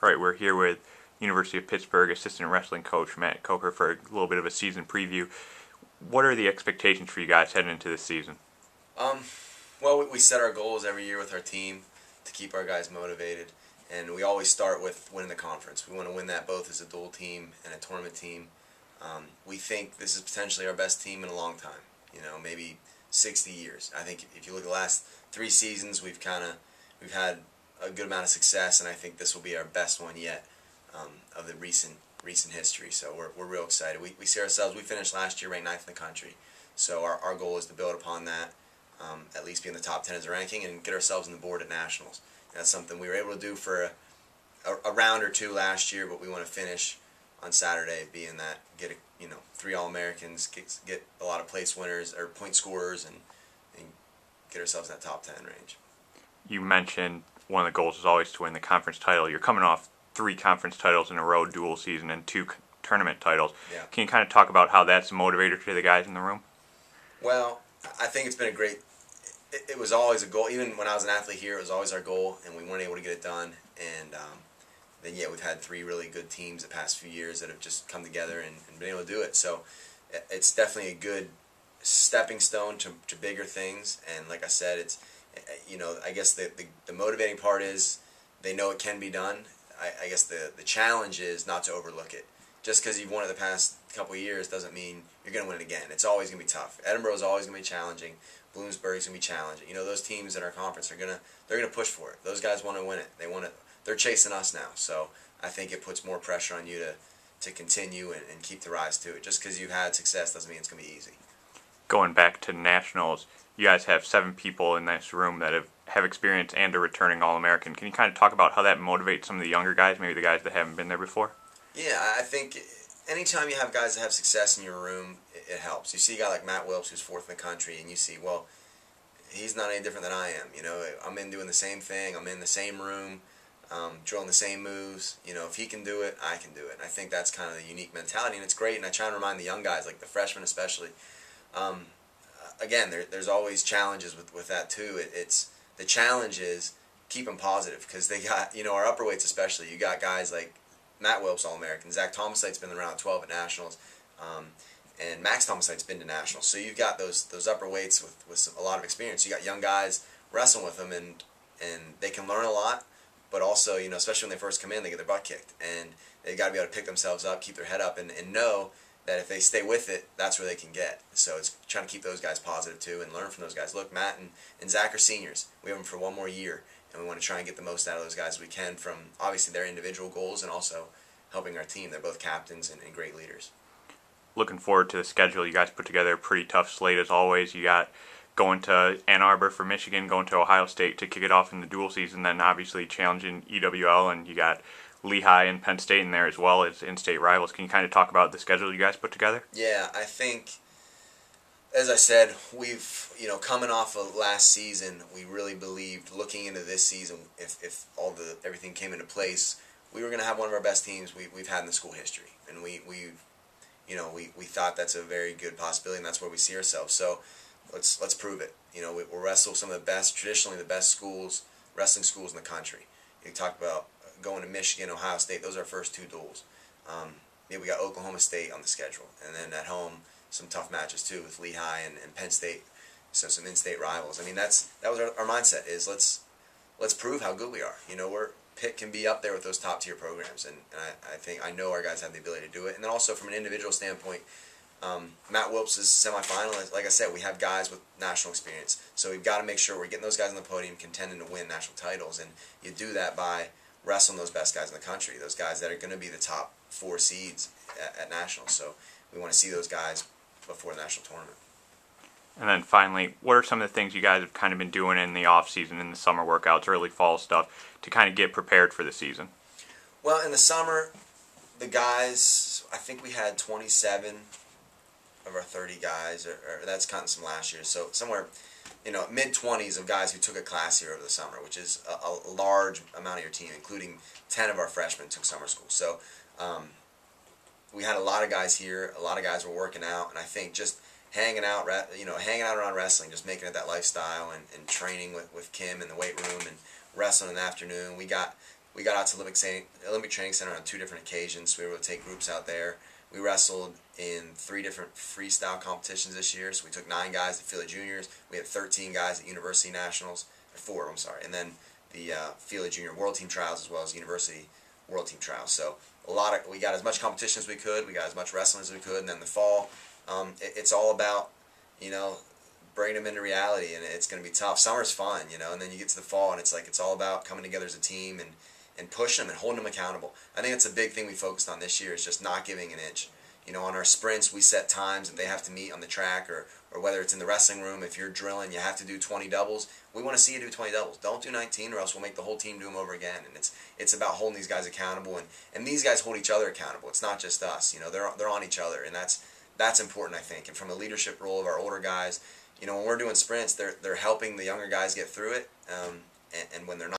All right, we're here with University of Pittsburgh assistant wrestling coach Matt Kocher for a little bit of a season preview. What are the expectations for you guys heading into this season? Well, we set our goals every year with our team to keep our guys motivated, and we always start with winning the conference. We want to win that both as a dual team and a tournament team. We think this is potentially our best team in a long time, maybe 60 years. I think if you look at the last 3 seasons, we've had a good amount of success, and I think this will be our best one yet of the recent history. So we're real excited. We see ourselves. We finished last year ranked 9th in the country, so our goal is to build upon that, at least be in the top 10 as a ranking, and get ourselves on the board at nationals. And that's something we were able to do for a round or 2 last year, but we want to finish on Saturday, being that get 3 All-Americans, get a lot of place winners or point scorers, and get ourselves in that top 10 range. You mentioned one of the goals is always to win the conference title. You're coming off 3 conference titles in a row, dual season, and 2 tournament titles. Yeah. Can you kind of talk about how that's a motivator to the guys in the room? Well, I think it's been a great. It was always a goal. Even when I was an athlete here, it was always our goal, and we weren't able to get it done. And then, we've had 3 really good teams the past few years that have just come together and been able to do it. So it's definitely a good stepping stone to bigger things. And like I said, it's I guess the motivating part is they know it can be done. I guess the challenge is not to overlook it. Just because you've won it the past couple of years doesn't mean you're going to win it again. It's always going to be tough. Edinburgh is always going to be challenging. Bloomsburg's going to be challenging. Those teams in our conference they're going to push for it. Those guys want to win it. They're chasing us now. So I think it puts more pressure on you to continue and keep the rise to it. Just because you've had success doesn't mean it's going to be easy. Going back to nationals, you guys have 7 people in this room that have experience and are returning All-American. Can you kind of talk about how that motivates some of the younger guys, maybe the guys that haven't been there before? Yeah, I think anytime you have guys that have success in your room, it helps. You see a guy like Matt Wilps, who's 4th in the country, and you see, well, he's not any different than I am. I'm in doing the same thing. I'm in the same room, drilling the same moves. If he can do it, I can do it. And I think that's kind of the unique mentality, and it's great. And I try and remind the young guys, like the freshmen especially. Again, there's always challenges with that too. The challenge is keep them positive, because they got, our upper weights especially, you got guys like Matt Wilps, All-American. Zach Thomasite's been around 12 at nationals, and Max Thomasite's been to nationals. So you've got those upper weights with a lot of experience. You got young guys wrestling with them, and they can learn a lot, but also, especially when they first come in, they get their butt kicked, and they've got to be able to pick themselves up, keep their head up, and know that if they stay with it, that's where they can get. So it's trying to keep those guys positive too and learn from those guys. Look, Matt and Zach are seniors. We have them for 1 more year, and we want to try and get the most out of those guys as we can from obviously their individual goals and also helping our team. They're both captains and great leaders. Looking forward to the schedule. You guys put together a pretty tough slate as always. You got going to Ann Arbor for Michigan, going to Ohio State to kick it off in the dual season, then obviously challenging EWL, and you got Lehigh and Penn State in there as well as in-state rivals. Can you kind of talk about the schedule you guys put together? Yeah, I think, as I said, we've, coming off of last season, we really believed looking into this season, if everything came into place, we were going to have one of our best teams we've had in the school history. And we thought that's a very good possibility, and that's where we see ourselves. So let's prove it. We'll wrestle some of the best, traditionally the best wrestling schools in the country. You talk about going to Michigan, Ohio State. Those are our first 2 duels. We got Oklahoma State on the schedule, and then at home some tough matches too with Lehigh and Penn State. So some in-state rivals. I mean, that was our mindset, is let's prove how good we are. Pitt can be up there with those top tier programs, and I know our guys have the ability to do it. And then also from an individual standpoint, Matt Wilps is semifinal. Like I said, we have guys with national experience, so we've got to make sure we're getting those guys on the podium contending to win national titles, and you do that by wrestling those best guys in the country, those guys that are going to be the top 4 seeds at nationals. So we want to see those guys before the national tournament. And then finally, what are some of the things you guys have kind of been doing in the off-season, in the summer workouts, early fall stuff, to kind of get prepared for the season? Well, in the summer, the guys, I think we had 27 of our 30 guys, or that's counting some last year. So somewhere, mid-20s of guys who took a class here over the summer, which is a large amount of your team, including 10 of our freshmen took summer school. So we had a lot of guys here. A lot of guys were working out, and I think just hanging out around wrestling, just making it that lifestyle, and training with Kim in the weight room and wrestling in the afternoon. We got we got out to Olympic Training Center on 2 different occasions. So we were able to take groups out there. We wrestled in 3 different freestyle competitions this year. So we took 9 guys at Philly Juniors. We had 13 guys at University Nationals. 4, I'm sorry. And then the Philly Junior World Team Trials as well as University World Team Trials. So we got as much competition as we could. We got as much wrestling as we could. And then the fall, it's all about, bringing them into reality, and it's going to be tough. Summer's fun, and then you get to the fall, and it's all about coming together as a team and pushing them and holding them accountable. I think that's a big thing we focused on this year is just not giving an inch. On our sprints, we set times that they have to meet on the track, or whether it's in the wrestling room, if you're drilling, you have to do 20 doubles. We want to see you do 20 doubles. Don't do 19, or else we'll make the whole team do them over again. And it's about holding these guys accountable, and these guys hold each other accountable. It's not just us. They're on each other, and that's important, I think. And from a leadership role of our older guys, when we're doing sprints, they're helping the younger guys get through it, and when they're not.